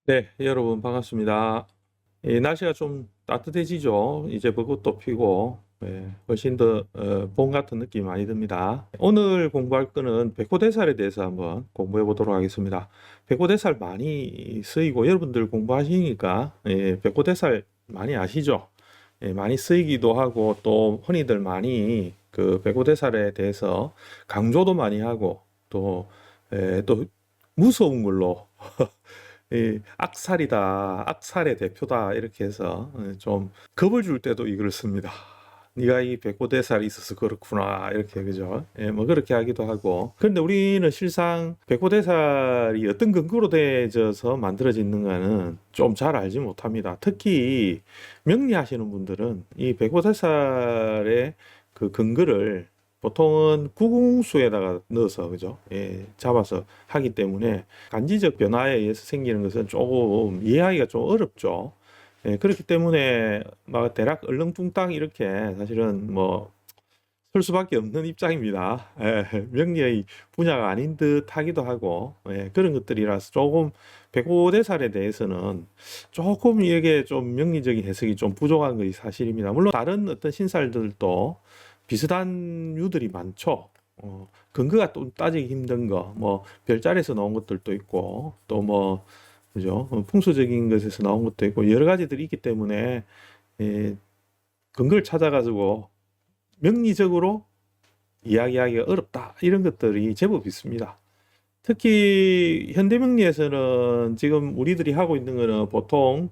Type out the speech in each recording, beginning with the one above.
네, 여러분 반갑습니다. 날씨가 좀 따뜻해지죠. 이제 벚꽃도 피고 훨씬 더 봄 같은 느낌이 많이 듭니다. 오늘 공부할 거는 백호대살에 대해서 한번 공부해 보도록 하겠습니다. 백호대살 많이 쓰이고 여러분들 공부하시니까 백호대살 많이 아시죠? 많이 쓰이기도 하고 또 흔히들 많이 그 백호대살에 대해서 강조도 많이 하고 또 무서운 걸로 악살이다, 악살의 대표다 이렇게 해서 좀 겁을 줄 때도 이걸 씁니다. 네가 이 백호대살이 있어서 그렇구나 이렇게 그죠? 뭐 그렇게 하기도 하고. 그런데 우리는 실상 백호대살이 어떤 근거로 되어져서 만들어지는가는 좀 잘 알지 못합니다. 특히 명리하시는 분들은 이 백호대살의 그 근거를 보통은 구궁수에다가 넣어서 그죠? 잡아서 하기 때문에 간지적 변화에 의해서 생기는 것은 조금 이해하기가 좀 어렵죠. 그렇기 때문에 막 대략 얼렁뚱땅 이렇게 사실은 뭐 쓸 수밖에 없는 입장입니다. 명리의 분야가 아닌 듯 하기도 하고 그런 것들이라서 조금 백오대살에 대해서는 조금 이게 좀 명리적인 해석이 좀 부족한 것이 사실입니다. 물론 다른 어떤 신살들도 비슷한 유들이 많죠. 근거가 또 따지기 힘든 거, 뭐 별자리에서 나온 것들도 있고 또 뭐 그죠? 풍수적인 것에서 나온 것도 있고 여러 가지들이 있기 때문에 예, 근거를 찾아가지고 명리적으로 이야기하기가 어렵다. 이런 것들이 제법 있습니다. 특히 현대명리에서는 지금 우리들이 하고 있는 거는 보통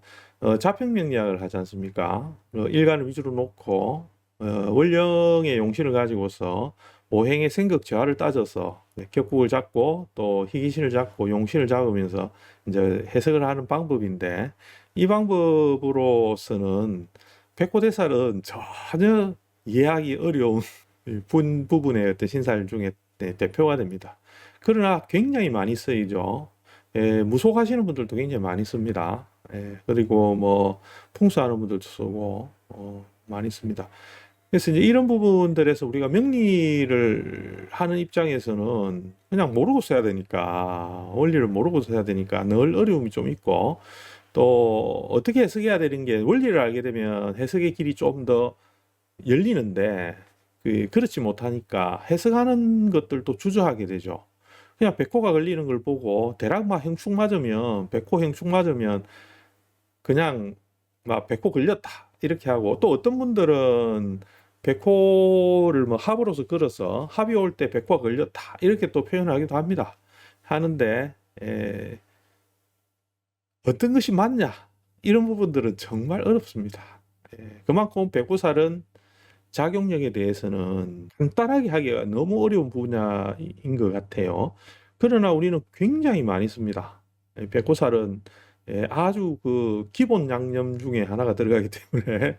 자평명리학을 하지 않습니까? 일간을 위주로 놓고 원령의 용신을 가지고서 오행의 생극 저하를 따져서 격국을 잡고 또 희귀신을 잡고 용신을 잡으면서 이제 해석을 하는 방법인데 이 방법으로서는 백호대살은 전혀 이해하기 어려운 부분의 어떤 신살 중에 대표가 됩니다. 그러나 굉장히 많이 쓰이죠. 무속하시는 분들도 굉장히 많이 씁니다. 그리고 뭐 풍수하는 분들도 쓰고 많이 씁니다. 그래서 이제 이런 부분들에서 우리가 명리를 하는 입장에서는 그냥 모르고 써야 되니까 원리를 모르고 써야 되니까 늘 어려움이 좀 있고 또 어떻게 해석해야 되는 게 원리를 알게 되면 해석의 길이 좀 더 열리는데 그렇지 못하니까 해석하는 것들도 주저하게 되죠. 그냥 백호가 걸리는 걸 보고 대략 막 행충 맞으면 백호 행충 맞으면 그냥 막 백호 걸렸다 이렇게 하고 또 어떤 분들은 백호를 뭐 합으로서 걸어서 합이 올 때 백호가 걸렸다 이렇게 또 표현하기도 합니다. 하는데 에, 어떤 것이 맞냐 이런 부분들은 정말 어렵습니다. 그만큼 백호살은 작용력에 대해서는 간단하게 하기가 너무 어려운 분야인 것 같아요. 그러나 우리는 굉장히 많이 씁니다. 백호살은 아주 그 기본 양념 중에 하나가 들어가기 때문에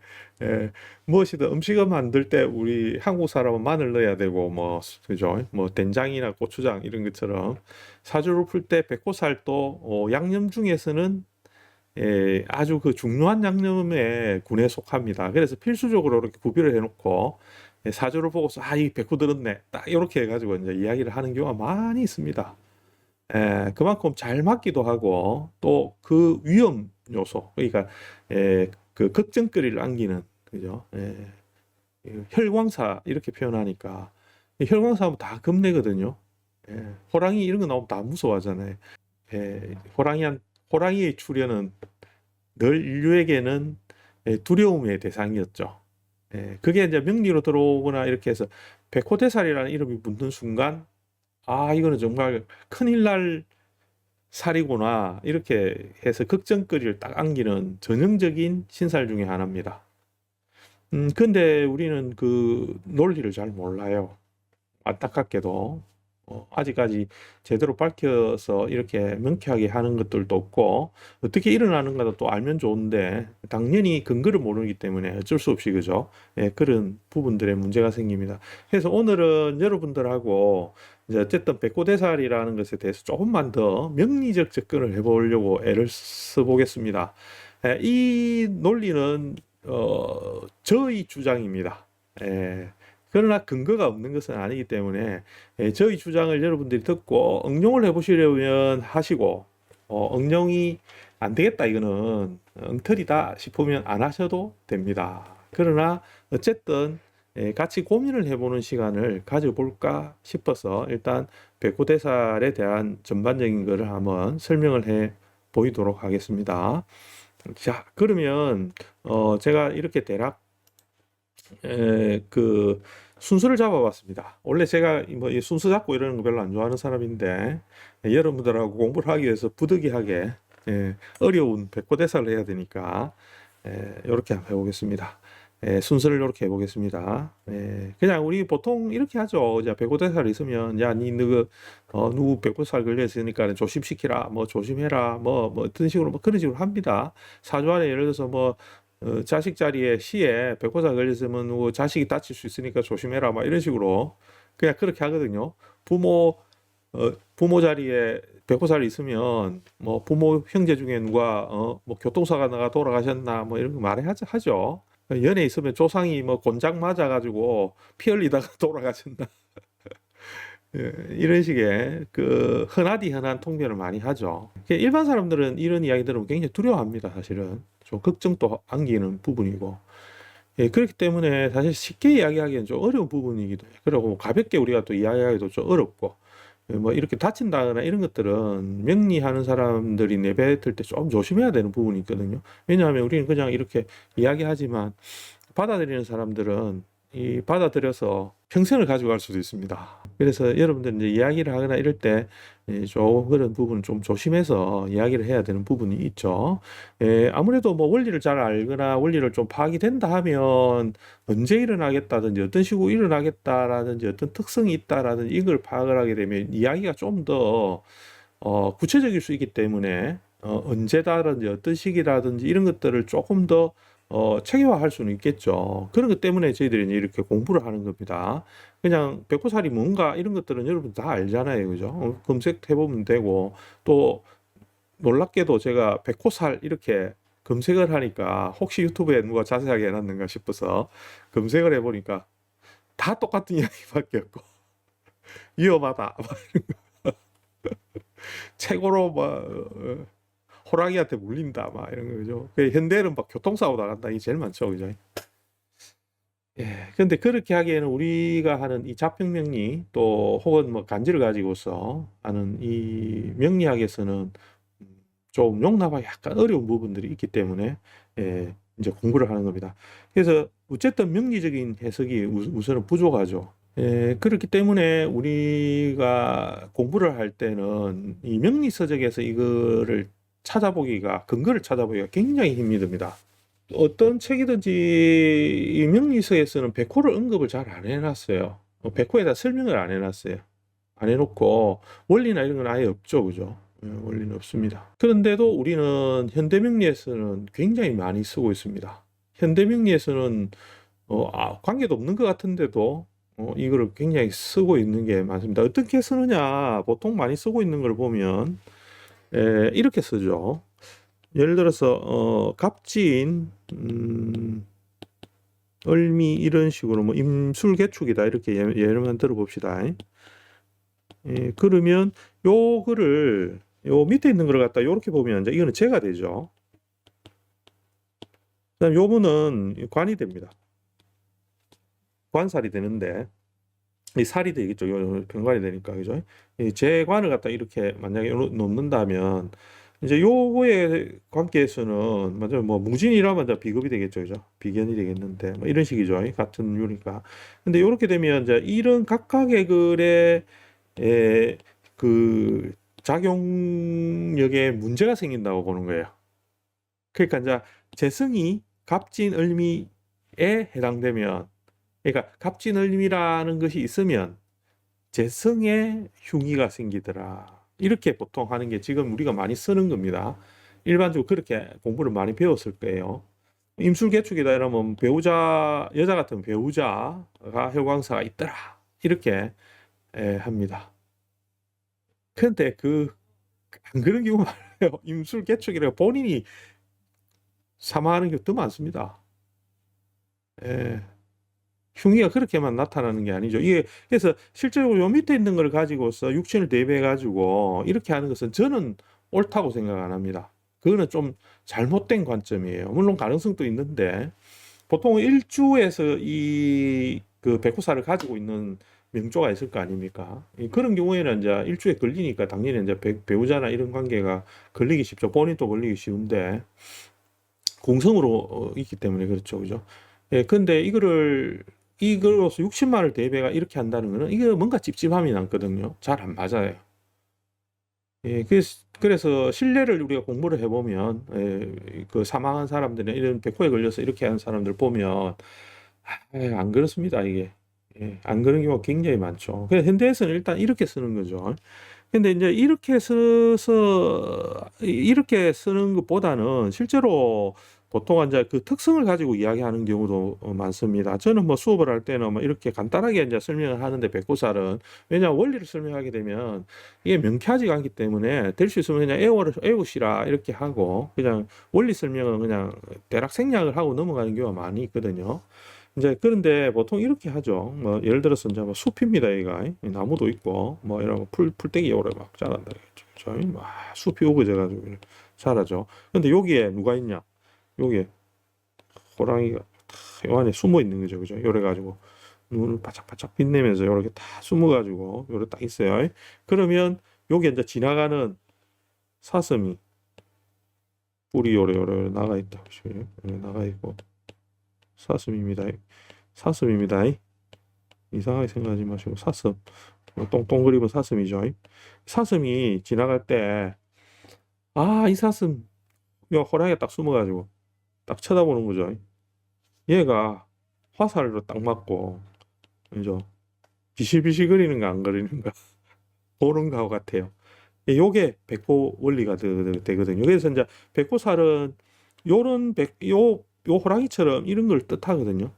무엇이든 음식을 만들 때 우리 한국 사람은 마늘 넣어야 되고 뭐 그죠? 뭐 된장이나 고추장 이런 것처럼 사주를 풀 때 백호살도 양념 중에서는 아주 그 중요한 양념의 군에 속합니다. 그래서 필수적으로 이렇게 구비를 해놓고 사주를 보고서 이 백호 들었네. 딱 이렇게 해가지고 이제 이야기를 하는 경우가 많이 있습니다. 그만큼 잘 맞기도 하고 또 그 위험 요소, 그러니까 그 걱정거리를 안기는 그죠? 혈광사 이렇게 표현하니까 혈광사하면 다 겁내거든요. 호랑이 이런 거 나오면 다 무서워하잖아요. 호랑이의 출현은 늘 인류에게는 두려움의 대상이었죠. 그게 이제 명리로 들어오거나 이렇게 해서 백호대살이라는 이름이 붙는 순간, 이거는 정말 큰일 날 살이구나. 이렇게 해서 걱정거리를 딱 안기는 전형적인 신살 중에 하나입니다. 근데 우리는 그 논리를 잘 몰라요. 안타깝게도. 아직까지 제대로 밝혀서 이렇게 명쾌하게 하는 것들도 없고 어떻게 일어나는가도 또 알면 좋은데 당연히 근거를 모르기 때문에 어쩔 수 없이 그죠? 그런 부분들의 문제가 생깁니다. 그래서 오늘은 여러분들하고 이제 어쨌든 백호대살이라는 것에 대해서 조금만 더 명리적 접근을 해보려고 애를 써보겠습니다. 이 논리는 저의 주장입니다. 그러나 근거가 없는 것은 아니기 때문에 저희 주장을 여러분들이 듣고 응용을 해보시려면 하시고 응용이 안 되겠다, 이거는 엉터리다 싶으면 안 하셔도 됩니다. 그러나 어쨌든 같이 고민을 해보는 시간을 가져볼까 싶어서 일단 백호대살에 대한 전반적인 것을 한번 설명을 해 보이도록 하겠습니다. 자, 그러면 제가 이렇게 대략 그 순서를 잡아봤습니다. 원래 제가 뭐이 순서 잡고 이러는 거 별로 안 좋아하는 사람인데 여러분들하고 공부를 하기 위해서 부득이하게 어려운 백호대사를 해야 되니까 이렇게 한번 해보겠습니다. 순서를 이렇게 해보겠습니다. 그냥 우리 보통 이렇게 하죠. 자, 백호대사를 있으면 야, 니 누구 백호대사 걸렸으니까 조심시키라, 뭐 조심해라, 뭐 어떤 식으로 뭐 그런 식으로 합니다. 사주 안에 예를 들어서 뭐 자식 자리에 시에 백호사 걸렸으면 뭐 자식이 다칠 수 있으니까 조심해라, 막 이런 식으로 그냥 그렇게 하거든요. 부모 자리에 백호살이 있으면 뭐 부모 형제 중에 누가 뭐 교통사가 나가 돌아가셨나 뭐 이런 거 하죠. 연애 있으면 조상이 뭐 곤장 맞아가지고 피 흘리다가 돌아가신다. 이런 식의 그 흔하디 흔한 통변을 많이 하죠. 일반 사람들은 이런 이야기 들으면 굉장히 두려워합니다. 사실은 좀 걱정도 안기는 부분이고. 그렇기 때문에 사실 쉽게 이야기하기는 좀 어려운 부분이기도 해요. 그리고 가볍게 우리가 또 이야기하기도 좀 어렵고. 뭐 이렇게 다친다거나 이런 것들은 명리하는 사람들이 내뱉을 때 좀 조심해야 되는 부분이 있거든요. 왜냐하면 우리는 그냥 이렇게 이야기하지만 받아들이는 사람들은 이 받아들여서 평생을 가져갈 수도 있습니다. 그래서 여러분들 이제 이야기를 하거나 이럴 때 좀 그런 부분은 좀 조심해서 이야기를 해야 되는 부분이 있죠. 아무래도 뭐 원리를 잘 알거나 원리를 좀 파악이 된다 하면 언제 일어나겠다든지 어떤 식으로 일어나겠다라든지 어떤 특성이 있다라든지 이걸 파악을 하게 되면 이야기가 좀 더 구체적일 수 있기 때문에 언제다든지 어떤 시기라든지 이런 것들을 조금 더 체계화할 수는 있겠죠. 그런 것 때문에 저희들이 이제 이렇게 공부를 하는 겁니다. 그냥 백호살이 뭔가 이런 것들은 여러분 다 알잖아요. 그죠? 검색해보면 되고, 또 놀랍게도 제가 백호살 이렇게 검색을 하니까 혹시 유튜브에 누가 자세하게 해놨는가 싶어서 검색을 해보니까 다 똑같은 이야기밖에 없고, 위험하다. 최고로 호랑이한테 물린다. 막 이런 거죠. 현대는 막 교통사고 나간다. 이게 제일 많죠. 그죠? 근데 그렇게 하기에는 우리가 하는 이 자평명리 또 혹은 뭐 간지를 가지고서 하는 이 명리학에서는 좀 용납하기 약간 어려운 부분들이 있기 때문에 이제 공부를 하는 겁니다. 그래서 어쨌든 명리적인 해석이 우선은 부족하죠. 그렇기 때문에 우리가 공부를 할 때는 이 명리서적에서 이거를 찾아보기가 근거를 찾아보기가 굉장히 힘이 듭니다. 어떤 책이든지 이 명리서에서는 백호를 언급을 잘 안 해놨어요. 백호에다 설명을 안 해놨어요. 안 해놓고 원리나 이런 건 아예 없죠, 그죠? 원리는 없습니다. 그런데도 우리는 현대명리에서는 굉장히 많이 쓰고 있습니다. 현대명리에서는 관계도 없는 것 같은데도 이거를 굉장히 쓰고 있는 게 많습니다. 어떻게 쓰느냐? 보통 많이 쓰고 있는 걸 보면 이렇게 쓰죠. 예를 들어서 갑진, 을미 이런 식으로 뭐 임술개축이다 이렇게 예를만 들어봅시다. 그러면 요 글을 요 밑에 있는 걸 갖다 요렇게 보면 이제 이거는 재가 되죠. 그다음 요분은 관이 됩니다. 관살이 되는데 이 살이 되겠죠. 요 병관이 되니까 그죠? 이 재관을 갖다 이렇게 만약에 놓는다면 이제 요거에 관계에서는 맞아요. 뭐 뭉진이라면 이제 비급이 되겠죠, 그죠? 비견이 되겠는데 뭐 이런 식이죠. 같은 유니까. 근데 요렇게 되면 이제 이런 각각의 글에 그 작용력에 문제가 생긴다고 보는 거예요. 그러니까 이제 재성이 갑진을미에 해당되면, 그러니까 갑진을미라는 것이 있으면 재성에 흉의가 생기더라. 이렇게 보통 하는 게 지금 우리가 많이 쓰는 겁니다. 일반적으로 그렇게 공부를 많이 배웠을 거예요. 임술개축이다 이러면 배우자, 여자 같은 배우자가 혈광사가 있더라. 이렇게 합니다. 근데 안 그런 경우가 많아요. 임술개축이라 본인이 사망하는 경우 더 많습니다. 흉의가 그렇게만 나타나는 게 아니죠. 이게 그래서 실제로 요 밑에 있는 걸 가지고서 육신을 대비해 가지고 이렇게 하는 것은 저는 옳다고 생각 안 합니다. 그거는 좀 잘못된 관점이에요. 물론 가능성도 있는데 보통 일주에서 이 그 백호사를 가지고 있는 명조가 있을 거 아닙니까? 그런 경우에는 이제 일주에 걸리니까 당연히 이제 배우자나 이런 관계가 걸리기 쉽죠. 본인도 걸리기 쉬운데 공성으로 있기 때문에 그렇죠, 그죠? 예, 근데 이거로서 60만을 대배가 이렇게 한다는 거는 이게 뭔가 찝찝함이 남거든요. 잘 안 맞아요. 예, 그래서 신뢰를 우리가 공부를 해보면, 그 사망한 사람들이나 이런 백호에 걸려서 이렇게 하는 사람들 보면, 안 그렇습니다, 이게. 예, 안 그런 경우가 굉장히 많죠. 그래서 현대에서는 일단 이렇게 쓰는 거죠. 근데 이제 이렇게 쓰는 것보다는 실제로 보통 이제 그 특성을 가지고 이야기하는 경우도 많습니다. 저는 뭐 수업을 할 때는 뭐 이렇게 간단하게 이제 설명을 하는데 백호살은 왜냐 원리를 설명하게 되면 이게 명쾌하지가 않기 때문에 될 수 있으면 그냥 외우시라 이렇게 하고 그냥 원리 설명은 그냥 대략 생략을 하고 넘어가는 경우가 많이 있거든요. 이제 그런데 보통 이렇게 하죠. 뭐 예를 들어서 이제 뭐 숲입니다, 얘가 나무도 있고 뭐 이런 거 풀떼기 오래 막 자란다 이거죠. 저희 막 숲이 우거져 가지고 자라죠. 근데 여기에 누가 있냐? 여기에 호랑이가 요 안에 숨어 있는 거죠, 그죠? 요래 가지고 눈을 바짝바짝 빛내면서 요렇게 다 숨어 가지고 요래 딱 있어요. 그러면 여기 이제 지나가는 사슴이 뿔이 요래 나가 있다, 그죠? 요래 나가 있고 사슴입니다. 사슴입니다. 이상하게 생각하지 마시고 사슴 똥똥그리고 사슴이죠. 사슴이 지나갈 때 이 사슴 요 호랑이가 딱 숨어가지고 딱 쳐다보는 거죠. 얘가 화살로 딱 맞고 그죠? 비실비실 거리는가 안 거리는가 보는 거 같아요. 요게 백호 원리가 되거든요. 그래서 이제 백호살은 요런 요 호랑이처럼 이런 걸 뜻하거든요.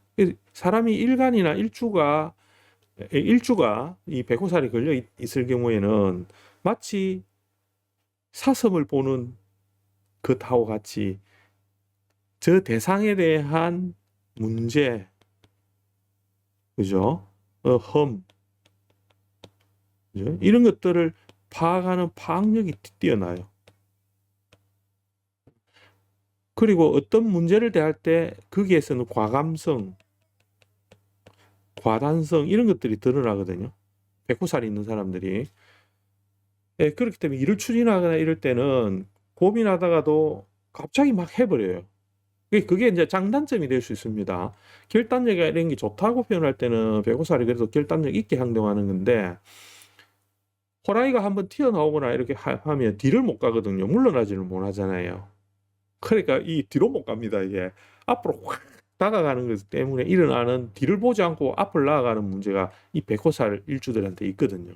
사람이 일주가 이 백호살이 걸려 있을 경우에는 마치 사슴을 보는 것하고 같이 저 대상에 대한 문제, 그죠? 험, 그죠? 이런 것들을 파악하는 파악력이 뛰어나요. 그리고 어떤 문제를 대할 때 거기에서는 과감성, 과단성 이런 것들이 드러나거든요. 백호살이 있는 사람들이. 예, 그렇기 때문에 일을 추진하거나 이럴 때는 고민하다가도 갑자기 막 해버려요. 그게 이제 장단점이 될 수 있습니다. 결단력이 이런 게 좋다고 표현할 때는 백호살이 그래도 결단력 있게 행동하는 건데 호랑이가 한번 튀어나오거나 이렇게 하면 뒤를 못 가거든요. 물러나지를 못 하잖아요. 그러니까 이 뒤로 못 갑니다. 이게 앞으로 확 다가가는 것 때문에 일어나는 뒤를 보지 않고 앞을 나아가는 문제가 이 백호살 일주들한테 있거든요.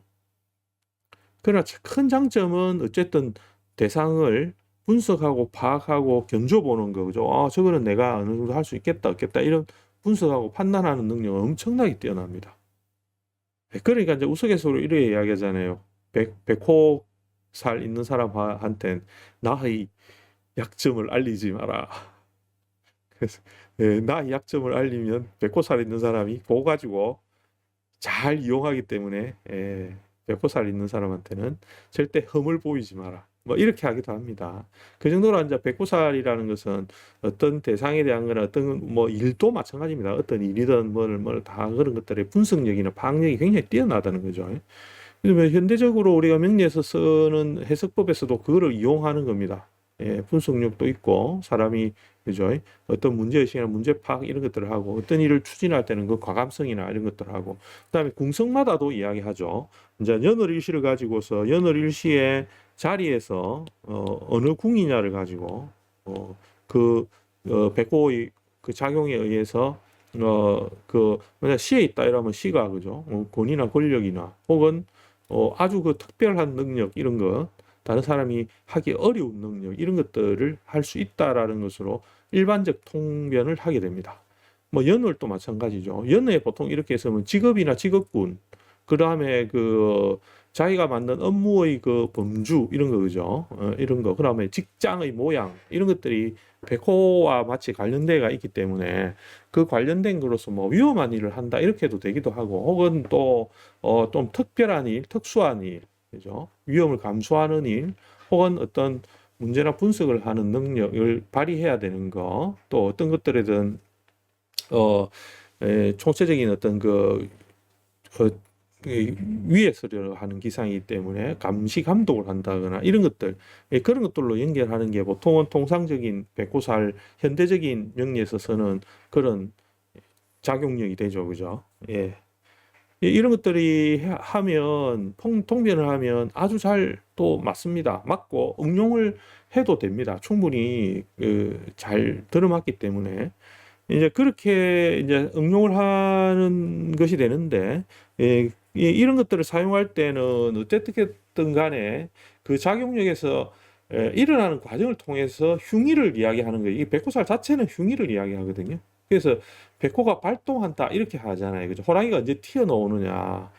그러나 큰 장점은 어쨌든 대상을 분석하고 파악하고 견줘보는 거죠. 저거는 내가 어느 정도 할 수 있겠다, 없겠다 이런 분석하고 판단하는 능력은 엄청나게 뛰어납니다. 그러니까 이제 우스갯소리로 이렇게 이야기하잖아요. 백호살 있는 사람한테는 나의 약점을 알리지 마라. 그래서 나의 약점을 알리면 백호살 있는 사람이 그거 가지고 잘 이용하기 때문에 백호살 있는 사람한테는 절대 흠을 보이지 마라. 뭐 이렇게 하기도 합니다. 그 정도로 이제 백호살이라는 것은 어떤 대상에 대한 거나 어떤 뭐 일도 마찬가지입니다. 어떤 일이든 뭘 다 그런 것들의 분석력이나 파악력이 굉장히 뛰어나다는 거죠. 그러면 현대적으로 우리가 명리에서 쓰는 해석법에서도 그거를 이용하는 겁니다. 분석력도 있고 사람이 그죠? 어떤 문제의식이나 문제 파악 이런 것들을 하고 어떤 일을 추진할 때는 그 과감성이나 이런 것들을 하고 그다음에 궁성마다도 이야기하죠. 이제 연월일시를 가지고서 연월일시의 자리에서 어느 궁이냐를 가지고 그 백호의 그 작용에 의해서 만약 시에 있다 이러면 시가 그죠? 권위나 권력이나 혹은 아주 그 특별한 능력 이런 것 다른 사람이 하기 어려운 능력 이런 것들을 할 수 있다라는 것으로 일반적 통변을 하게 됩니다. 뭐 연월도 마찬가지죠. 연에 보통 이렇게 쓰면 직업이나 직업군, 그 다음에 그 자기가 만든 업무의 그 범주 이런 거 그죠? 이런 거. 그다음에 직장의 모양 이런 것들이 백호와 마치 관련대가 있기 때문에 그 관련된 거로서 뭐 위험한 일을 한다 이렇게도 되기도 하고 혹은 또 좀 특별한 일, 특수한 일, 그죠? 위험을 감수하는 일, 혹은 어떤 문제나 분석을 하는 능력을 발휘해야 되는 거, 또 어떤 것들에든 총체적인 어떤 어, 위에서려 하는 기상이기 때문에 감시 감독을 한다거나 이런 것들, 그런 것들로 연결하는 게 보통은 통상적인 백호살 현대적인 명리에 있어서는 그런 작용력이 되죠, 그죠? 예. 이런 것들이 하면 통변을 하면 아주 잘 또 맞습니다. 맞고 응용을 해도 됩니다. 충분히 잘 들어맞기 때문에 이제 그렇게 이제 응용을 하는 것이 되는데, 이런 것들을 사용할 때는 어쨌든 간에 그 작용력에서 일어나는 과정을 통해서 흉의를 이야기하는 거예요. 이 백호살 자체는 흉의를 이야기하거든요. 그래서 백호가 발동한다 이렇게 하잖아요. 그죠? 호랑이가 언제 튀어나오느냐,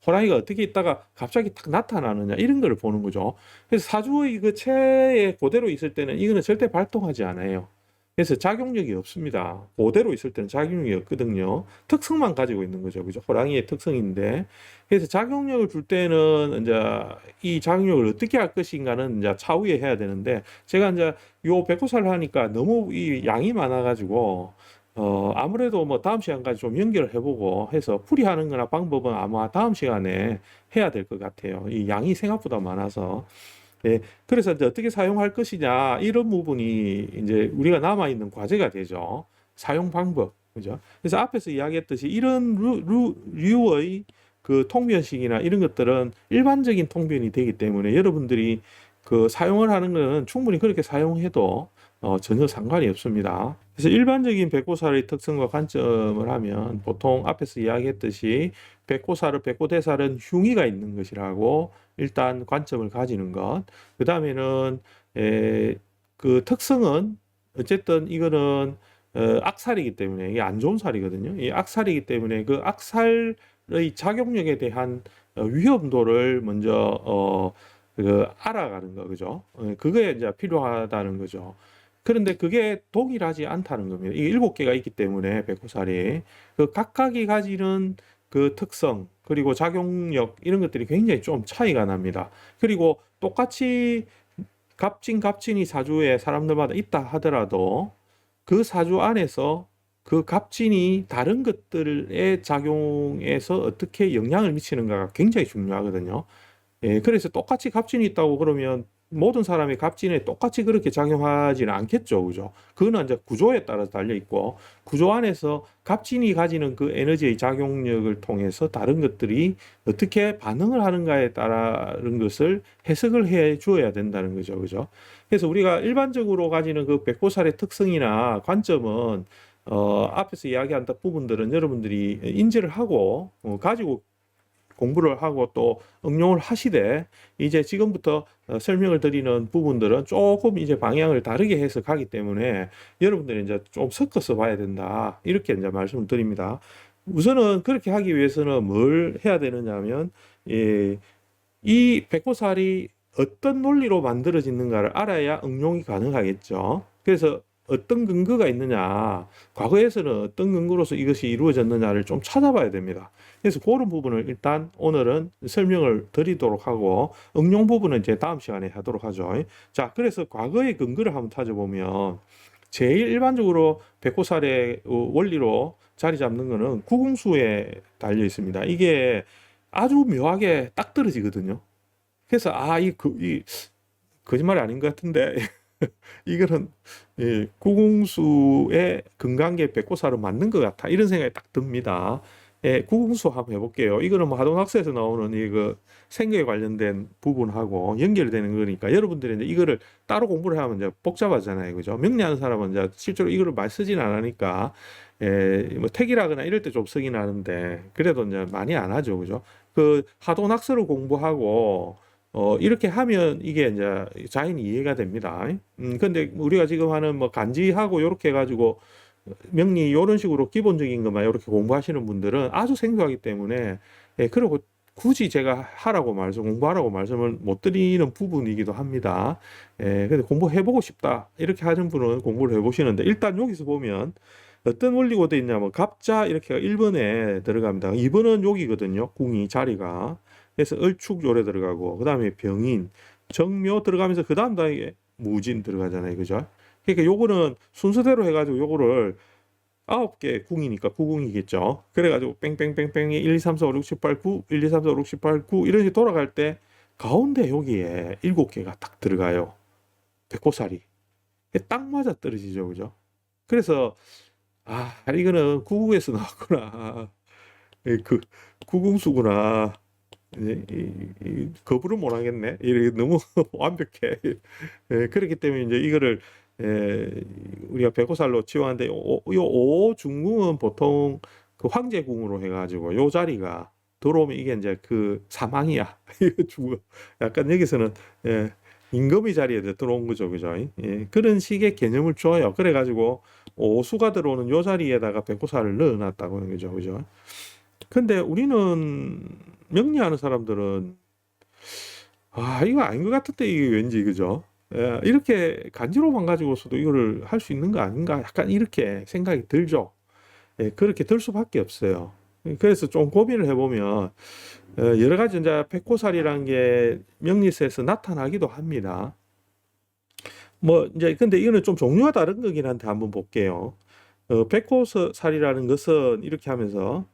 호랑이가 어떻게 있다가 갑자기 탁 나타나느냐 이런 거를 보는 거죠. 그래서 사주의 그 체에 그대로 있을 때는 이거는 절대 발동하지 않아요. 그래서 작용력이 없습니다. 그대로 있을 때는 작용력이 없거든요. 특성만 가지고 있는 거죠. 그죠? 호랑이의 특성인데. 그래서 작용력을 줄 때는 이제 이 작용력을 어떻게 할 것인가는 이제 차후에 해야 되는데, 제가 이제 요 백호살을 하니까 너무 이 양이 많아가지고 아무래도 뭐 다음 시간까지 좀 연결을 해보고 해서 풀이하는 거나 방법은 아마 다음 시간에 해야 될 것 같아요. 이 양이 생각보다 많아서. 예, 그래서 이제 어떻게 사용할 것이냐, 이런 부분이 이제 우리가 남아있는 과제가 되죠. 사용 방법. 그죠? 그래서 앞에서 이야기했듯이 이런 류의 그 통변식이나 이런 것들은 일반적인 통변이 되기 때문에 여러분들이 그 사용을 하는 거는 충분히 그렇게 사용해도 전혀 상관이 없습니다. 그래서 일반적인 백호살의 특성과 관점을 하면 보통 앞에서 이야기했듯이 백호대살은 흉의가 있는 것이라고 일단 관점을 가지는 것. 그 다음에는 그 특성은 어쨌든 이거는 악살이기 때문에 이게 안 좋은 살이거든요. 이 악살이기 때문에 그 악살의 작용력에 대한 위험도를 먼저 알아가는 거, 그죠? 그게 이제 필요하다는 거죠. 그런데 그게 동일하지 않다는 겁니다. 이게 7개가 있기 때문에 백호살이 그 각각이 가지는 그 특성 그리고 작용력 이런 것들이 굉장히 좀 차이가 납니다. 그리고 똑같이 갑진이 사주에 사람들마다 있다 하더라도 그 사주 안에서 그 갑진이 다른 것들의 작용에서 어떻게 영향을 미치는가가 굉장히 중요하거든요. 예, 그래서 똑같이 갑진이 있다고 그러면 모든 사람이 갑진에 똑같이 그렇게 작용하지는 않겠죠. 그죠? 그거는 이제 구조에 따라서 달려 있고, 구조 안에서 갑진이 가지는 그 에너지의 작용력을 통해서 다른 것들이 어떻게 반응을 하는가에 따른 것을 해석을 해 주어야 된다는 거죠. 그죠? 그래서 우리가 일반적으로 가지는 그 백보살의 특성이나 관점은 앞에서 이야기한 부분들은 여러분들이 인지를 하고 가지고 공부를 하고 또 응용을 하시되, 이제 지금부터 설명을 드리는 부분들은 조금 이제 방향을 다르게 해서 가기 때문에 여러분들이 이제 좀 섞어서 봐야 된다, 이렇게 이제 말씀을 드립니다. 우선은 그렇게 하기 위해서는 뭘 해야 되느냐 하면, 이 백보살이 어떤 논리로 만들어지는가를 알아야 응용이 가능하겠죠. 그래서 어떤 근거가 있느냐, 과거에서는 어떤 근거로서 이것이 이루어졌느냐를 좀 찾아봐야 됩니다. 그래서 그런 부분을 일단 오늘은 설명을 드리도록 하고, 응용 부분은 이제 다음 시간에 하도록 하죠. 자, 그래서 과거의 근거를 한번 찾아보면 제일 일반적으로 백호살의 원리로 자리 잡는 거는 구궁수에 달려 있습니다. 이게 아주 묘하게 딱 떨어지거든요. 그래서 이 거짓말이 아닌 것 같은데 이거는 구궁수의 금강계 백호살은 맞는 것 같아, 이런 생각이 딱 듭니다. 구궁수 한번 해볼게요. 이거는 뭐 하도학서에서 나오는 이거 생계에 관련된 부분하고 연결되는 거니까 여러분들이 이제 이거를 따로 공부를 하면 이제 복잡하잖아요, 그죠? 명리하는 사람은 이제 실제로 이거를 많이 쓰진 않으니까 뭐 택이라거나 이럴 때 좀 쓰긴 하는데 그래도 이제 많이 안 하죠, 그죠? 그 하도학서를 공부하고 이렇게 하면 이게 이제 자연히 이해가 됩니다. 근데 우리가 지금 하는 뭐 간지하고 요렇게 해가지고 명리 이런 식으로 기본적인 것만 이렇게 공부하시는 분들은 아주 생소하기 때문에, 그리고 굳이 제가 공부하라고 말씀을 못 드리는 부분이기도 합니다. 근데 공부해보고 싶다 이렇게 하는 분은 공부를 해보시는데, 일단 여기서 보면 어떤 원리가 돼 있냐면 갑자 이렇게 1번에 들어갑니다. 2번은 여기거든요. 궁이 자리가. 그래서 을축 요래 들어가고, 그 다음에 병인, 정묘 들어가면서 그 다음 단계 무진 들어가잖아요. 그죠? 그러니까 요거는 순서대로 해가지고 요거를 9개 궁이니까 9궁이겠죠. 그래가지고 뺑뺑뺑뺑이 1, 2, 3, 4, 5, 6, 7, 8, 9, 1, 2, 3, 4, 5, 6, 7, 8, 9 이렇게 돌아갈 때 가운데 여기에 7개가 딱 들어가요. 백호살이. 딱 맞아 떨어지죠. 그죠? 그래서 이거는 구궁에서 나왔구나. 그 구궁수구나. 거부를 못 하겠네. 이게 너무 완벽해. 그렇기 때문에 이제 이거를 우리가 백호살로 치환하는데 요 오중궁은 보통 그 황제궁으로 해가지고 요 자리가 들어오면 이게 이제 그 사망이야. 이거 죽어. 약간 여기서는 임금의 자리에 들어온 거죠, 그죠? 그런 식의 개념을 줘요. 그래가지고 오수가 들어오는 요 자리에다가 백호살을 넣어놨다고 하는 거죠, 그죠? 근데 우리는 명리하는 사람들은 이거 아닌 것 같은데 이게 왠지 그죠? 이렇게 간지로만 가지고서도 이거를 할 수 있는 거 아닌가? 약간 이렇게 생각이 들죠. 그렇게 들 수밖에 없어요. 그래서 좀 고민을 해보면 여러 가지 이제 백호살이라는 게 명리서에서 나타나기도 합니다. 뭐 이제 근데 이거는 좀 종류가 다른 거긴 한데 한번 볼게요. 백호살이라는 것은 이렇게 하면서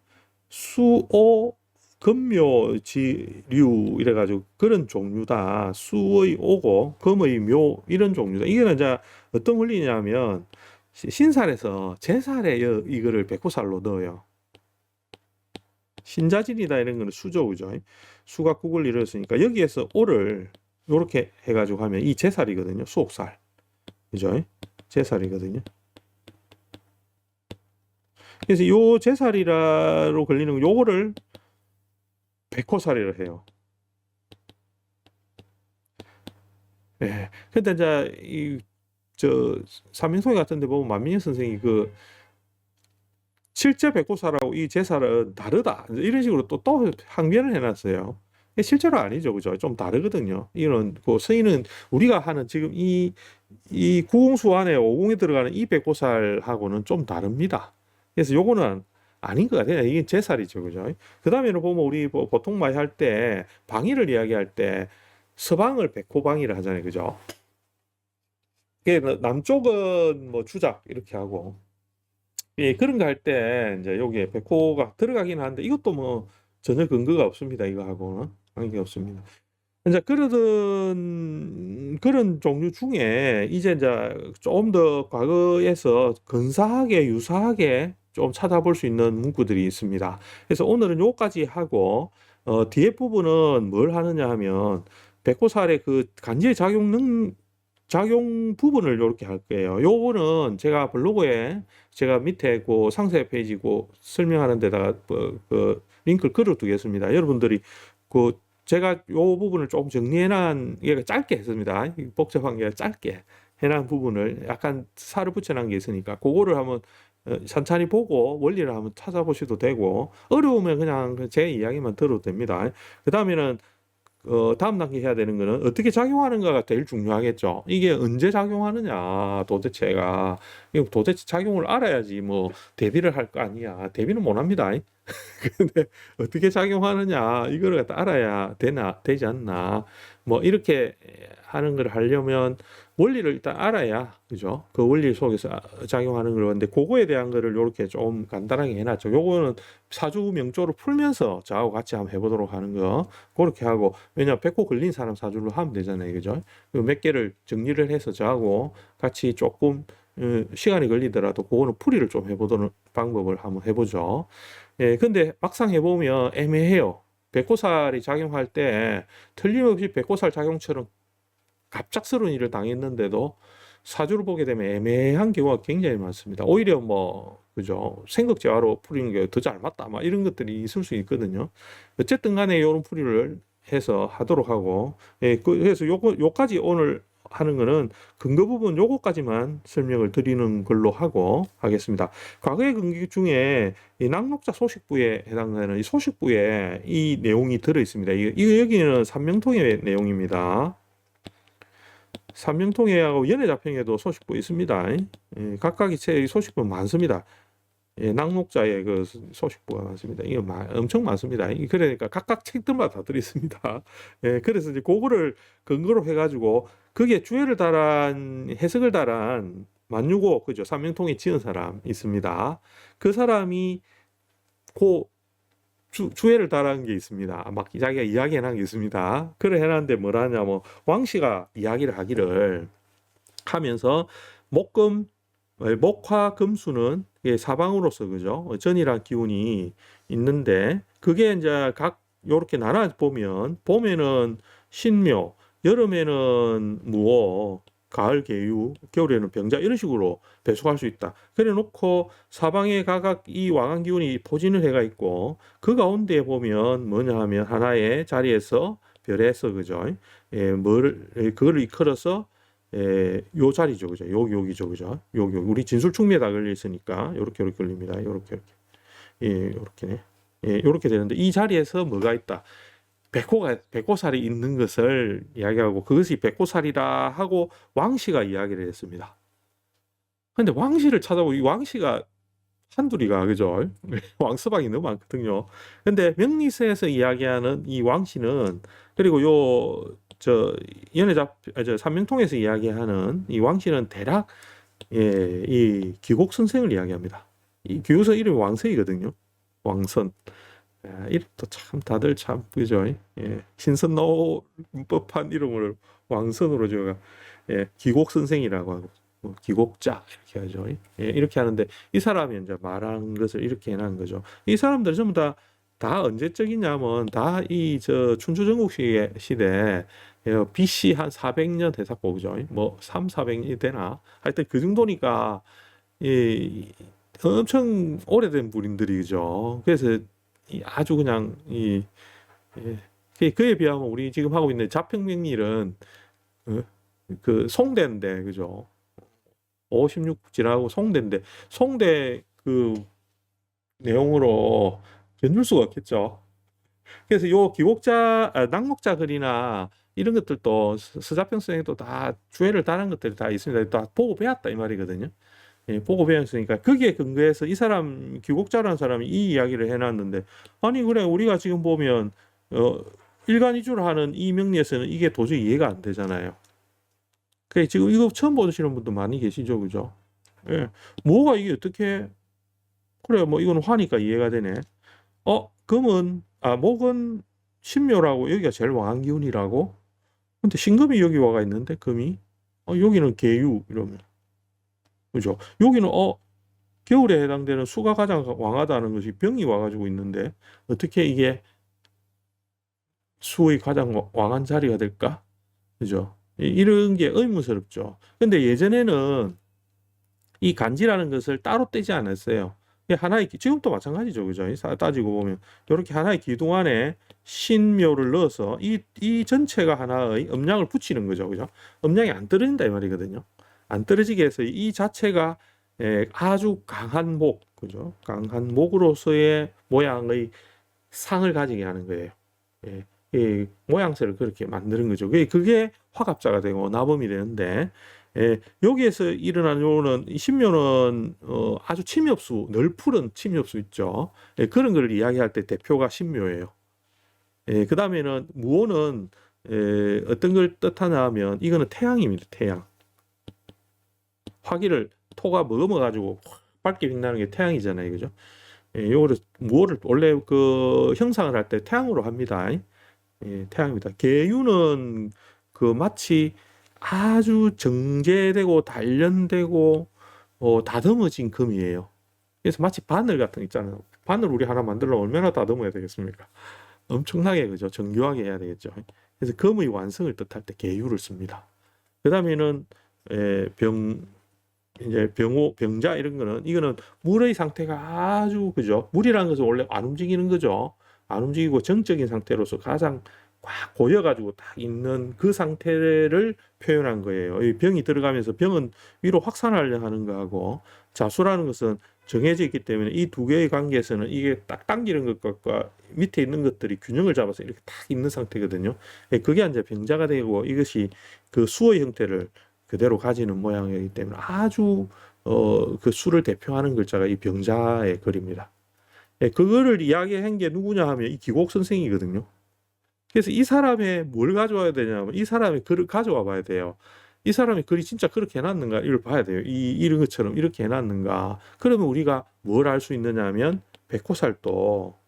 수오 금묘지류 이래가지고 그런 종류다. 수의 오고 금의 묘 이런 종류다. 이거는 이제 어떤 원리냐면 신살에서 제살에 이거를 백호살로 넣어요. 신자진이다 이런 거는 수죠, 그죠? 수가 국을 이뤘으니까 여기에서 오를 이렇게 해가지고 하면 이 제살이거든요. 수옥살, 그죠? 제살이거든요. 그래서 요 제살이라로 걸리는 요거를 백호살이라 해요. 예. 근데 이제 저 삼명통이 같은데 보면 만민희 선생이 그 실제 백호살하고 이 제살은 다르다 이런 식으로 또 항변을 해놨어요. 실제로 아니죠, 그죠? 좀 다르거든요. 이런 그 서인은 우리가 하는 지금 이 구공수 안에 오공에 들어가는 이 백호살하고는 좀 다릅니다. 그래서 요거는 아닌 것 같아요. 이게 제살이죠, 그죠? 그 다음에는 보면 우리 보통 많이 할 때 방위를 이야기할 때 서방을 백호방위를 하잖아요, 그죠? 남쪽은 뭐 주작 이렇게 하고 그런 거 할 때 이제 여기에 백호가 들어가긴 하는데 이것도 뭐 전혀 근거가 없습니다. 이거 하고는 관계 없습니다. 이제 그런 종류 중에 이제 좀 더 과거에서 근사하게 유사하게 좀 찾아볼 수 있는 문구들이 있습니다. 그래서 오늘은 요까지 하고 뒤에 부분은 뭘 하느냐 하면 백호살의 그 간지의 작용 부분을 이렇게 할 거예요. 요거는 제가 블로그에 제가 밑에 그 상세 페이지고 설명하는 데다가 그 링크를 걸어 두겠습니다. 여러분들이 그 제가 요 부분을 조금 정리해놓은 이게 짧게 했습니다. 복잡한 게 짧게 해놓은 부분을 약간 살을 붙여놓은 게 있으니까 그거를 한번 천천히 보고 원리를 한번 찾아보셔도 되고 어려우면 그냥 제 이야기만 들어도 됩니다. 그 다음에는 다음 단계 해야 되는 거는 어떻게 작용하는가가 제일 중요하겠죠. 이게 언제 작용하느냐, 도대체가. 이거 도대체 작용을 알아야지 뭐 대비를 할 거 아니야. 대비는 못 합니다. 근데 어떻게 작용하느냐, 이거를 갖다 알아야 되지 않나. 뭐 이렇게 하는 걸 하려면 원리를 일단 알아야, 그죠? 그 원리 속에서 작용하는 걸 하는데, 그거에 대한 거를 이렇게 좀 간단하게 해놨죠. 요거는 사주 명조로 풀면서 저하고 같이 한번 해보도록 하는 거, 그렇게 하고, 왜냐면 백호 걸린 사람 사주로 하면 되잖아요. 그죠? 몇 개를 정리를 해서 저하고 같이 조금 시간이 걸리더라도 그거는 풀이를 좀 해보도록 방법을 한번 해보죠. 근데 막상 해보면 애매해요. 백호살이 작용할 때 틀림없이 백호살 작용처럼 갑작스러운 일을 당했는데도 사주를 보게 되면 애매한 경우가 굉장히 많습니다. 오히려 뭐 그죠, 생극재화로 풀리는 게 더 잘 맞다 막 이런 것들이 있을 수 있거든요. 어쨌든 간에 이런 풀이를 해서 하도록 하고 그래서 요까지 오늘 하는 거는 근거 부분 요거까지만 설명을 드리는 걸로 하고 하겠습니다. 과거의 근거 중에 이 낙록자 소식부에 해당되는 이 소식부에 이 내용이 들어 있습니다. 이거 여기는 삼명통의 내용입니다. 삼명통해하고 연애자평에도 소식부 있습니다. 각각의 책이 소식부 많습니다. 예, 낙록자의 그 소식부가 많습니다. 이거 엄청 많습니다. 그러니까 각각 책들마다 다 들어있습니다. 예, 그래서 이제 그거를 근거로 해가지고 그게 주해를 달한 해석을 달한 만유고 그죠? 삼명통에 지은 사람 있습니다. 그 사람이 그 주해를 달한 게 있습니다. 막 자기가 이야기해놓은 게 있습니다. 그래 해놨는데 뭐라냐면 왕씨가 이야기를 하기를 하면서 목금 목화 금수는 사방으로서 그죠 전이란 기운이 있는데 그게 이제 각 요렇게 나눠 보면 봄에는 신묘, 여름에는 무오, 가을 계유, 겨울에는 병자 이런 식으로 배속할 수 있다. 그래 놓고 사방에 각각 이 왕한 기운이 포진을 해가 있고 그 가운데 보면 뭐냐 하면 하나의 자리에서 별에서 그죠 뭘 그거를 이끌어서 요 자리죠, 그죠? 여기죠, 그죠? 여기 우리 진술충미에 다 걸려 있으니까 요렇게 걸립니다. 요렇게 요렇게네. 요렇게 되는데 이 자리에서 뭐가 있다? 백호살이 있는 것을 이야기하고 그것이 백호살이라 하고 왕씨가 이야기를 했습니다. 근데 왕씨를 찾아보고 이 왕씨가 한둘이가 그죠? 왕서방이 너무 많거든요. 근데 명리서에서 이야기하는 이 왕씨는 그리고 저 저 삼명통에서 이야기하는 이 왕씨는 대략 이 기곡 선생을 이야기합니다. 이 교서 이름이 왕선이거든요. 왕선. 이름도 참 다들 참 그죠? 신선 나올 법한 이름을 왕선으로 제가 기곡 선생이라고 하고 뭐 기곡자 이렇게 하죠. 이렇게 하는데 이 사람이 이제 말한 것을 이렇게 해놓은 거죠. 이 사람들 전부 다 언제적이냐면 다 이 저 춘추전국 시대 BC 한 400년 대사고 그죠? 뭐 3, 400년이 되나? 하여튼 그 정도니까 이 엄청 오래된 분들이 그죠? 그래서 아주 그냥 그에 비하면 우리 지금 하고 있는 자평명리는 그 송대인데 그죠? 56 지나고 송대인데 송대 그 내용으로 견줄 수가 없겠죠. 그래서 요 낙목자 글이나 이런 것들도 서자평 선생도 다 주해를 달한 것들이 다 있습니다. 다 보고 배웠다 이 말이거든요. 보고 배웠으니까 거기에 근거해서 이 사람 귀곡자라는 사람이 이 이야기를 해놨는데 아니 그래 우리가 지금 보면 일간이주를 하는 이 명리에서는 이게 도저히 이해가 안 되잖아요. 그래 지금 이거 처음 보시는 분도 많이 계시죠, 그죠? 예, 뭐가 이게 어떻게 그래 뭐 이거는 화니까 이해가 되네. 금은 목은 신묘라고 여기가 제일 왕한 기운이라고. 근데 신금이 여기 와가 있는데 금이 여기는 계유 이러면 그죠? 여기는 겨울에 해당되는 수가 가장 왕하다는 것이 병이 와가지고 있는데 어떻게 이게 수의 가장 왕한 자리가 될까? 그죠? 이런 게 의문스럽죠. 근데 예전에는 이 간지라는 것을 따로 떼지 않았어요. 하나의 지금도 마찬가지죠, 그죠? 따지고 보면 이렇게 하나의 기둥 안에 신묘를 넣어서 이 전체가 하나의 음량을 붙이는 거죠, 그죠? 음량이 안 떨어진다 이 말이거든요. 안 떨어지게 해서 이 자체가 아주 강한 목, 그죠? 강한 목으로서의 모양의 상을 가지게 하는 거예요. 이 모양새를 그렇게 만드는 거죠. 그게 화갑자가 되고 나범이 되는데 여기에서 일어나는 요는 신묘는 아주 침엽수, 널푸른 침엽수 있죠. 그런 걸 이야기할 때 대표가 신묘예요. 그 다음에는 무오는 어떤 걸 뜻하냐 하면 이거는 태양입니다. 태양. 화기를 토가 먹어가지고 밝게 빛나는 게 태양이잖아요. 그죠? 요거를 무오를 원래 그 형상을 할 때 태양으로 합니다. 태양입니다. 계유는 그 마치 아주 정제되고 단련되고 다듬어진 금이에요. 그래서 마치 바늘 같은 거 있잖아요. 바늘 우리 하나 만들려면 얼마나 다듬어야 되겠습니까? 엄청나게 그죠? 정교하게 해야 되겠죠. 그래서 금의 완성을 뜻할 때 계유를 씁니다. 그 다음에는 이제 병자 이런 거는 이거는 물의 상태가 아주 그죠? 물이라는 것은 원래 안 움직이는 거죠. 안 움직이고 정적인 상태로서 가장 꽉 고여가지고 딱 있는 그 상태를 표현한 거예요. 이 병이 들어가면서 병은 위로 확산하려 하는 거하고 자수라는 것은 정해져 있기 때문에 이 두 개의 관계에서는 이게 딱 당기는 것과 밑에 있는 것들이 균형을 잡아서 이렇게 딱 있는 상태거든요. 그게 이제 병자가 되고 이것이 그 수의 형태를 그대로 가지는 모양이기 때문에 아주 그 수를 대표하는 글자가 이 병자의 글입니다. 예, 그거를 이야기한 게 누구냐 하면 이 기곡 선생이거든요. 그래서 이 사람의 뭘 가져와야 되냐면 이 사람의 글을 가져와 봐야 돼요. 이 사람의 글이 진짜 그렇게 해놨는가 이걸 봐야 돼요. 이런 것처럼 이렇게 해놨는가. 그러면 우리가 뭘 알 수 있느냐 하면 백호살도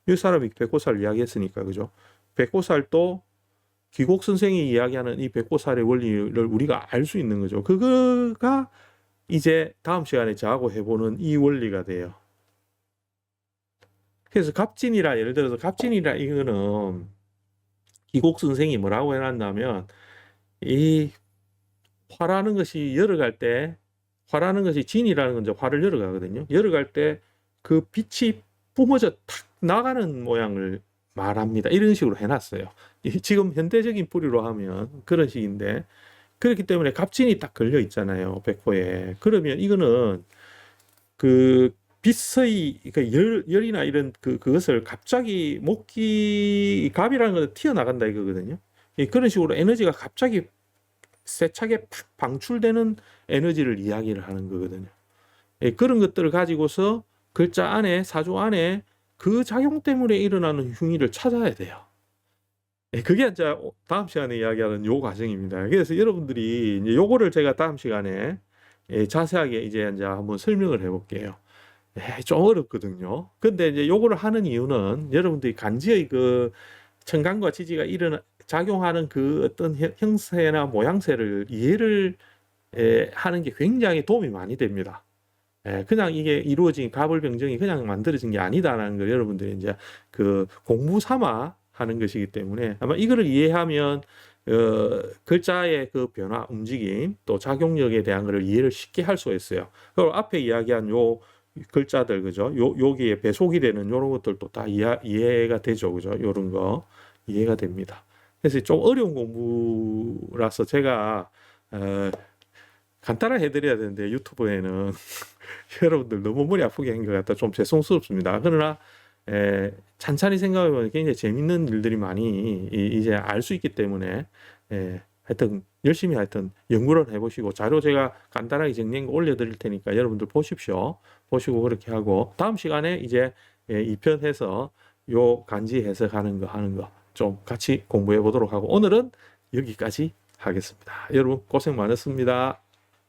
이 사람이 백호살 이야기했으니까 그죠? 백호살도 기곡 선생이 이야기하는 이 백호살의 원리를 우리가 알 수 있는 거죠. 그거가 이제 다음 시간에 저하고 해보는 이 원리가 돼요. 그래서 갑진이라 예를 들어서 갑진이라 이거는 기곡 선생이 뭐라고 해놨냐면 이 화라는 것이 열어갈 때 화라는 것이 진이라는 건 이제 화를 열어가거든요. 열어갈 때 그 빛이 뿜어져 탁 나가는 모양을 말합니다. 이런 식으로 해놨어요. 지금 현대적인 뿌리로 하면 그런 식인데 그렇기 때문에 갑진이 딱 걸려 있잖아요. 백호에. 그러면 이거는 그 빛의 그 열이나 이런 그것을 갑자기 목기 갑이라는 건 튀어나간다 이거거든요. 그런 식으로 에너지가 갑자기 세차게 팍 방출되는 에너지를 이야기를 하는 거거든요. 그런 것들을 가지고서 글자 안에 사조 안에 그 작용 때문에 일어나는 흉의를 찾아야 돼요. 그게 이제 다음 시간에 이야기하는 요 과정입니다. 그래서 여러분들이 이제 요거를 제가 다음 시간에 자세하게 이제 한번 설명을 해볼게요. 좀 어렵거든요. 근데 이제 요거를 하는 이유는 여러분들이 간지의 그 청간과 지지가 작용하는 그 어떤 형태나 모양새를 이해를 하는 게 굉장히 도움이 많이 됩니다. 그냥 이게 이루어진 가불병정이 그냥 만들어진 게 아니다라는 걸 여러분들이 이제 그 공부 삼아 하는 것이기 때문에 아마 이거를 이해하면 글자의 그 변화, 움직임, 또 작용력에 대한 것을 이해를 쉽게 할 수가 있어요. 그리고 앞에 이야기한 요 글자들, 그죠? 여기에 배속이 되는 요런 것들도 다 이해가 되죠, 그죠? 요런 거 이해가 됩니다. 그래서 좀 어려운 공부라서 제가 간단하게 해드려야 되는데 유튜브에는 여러분들 너무 머리 아프게 한 것 같아 좀 죄송스럽습니다. 그러나 찬찬히 생각해보면 굉장히 재밌는 일들이 많이 이제 알 수 있기 때문에 하여튼 열심히 하여튼 연구를 해보시고 자료 제가 간단하게 정리한 거 올려드릴 테니까 여러분들 보십시오. 보시고 그렇게 하고 다음 시간에 이제 2편 해서 요 간지 해석하는 거 하는 거 좀 같이 공부해 보도록 하고 오늘은 여기까지 하겠습니다. 여러분 고생 많으셨습니다.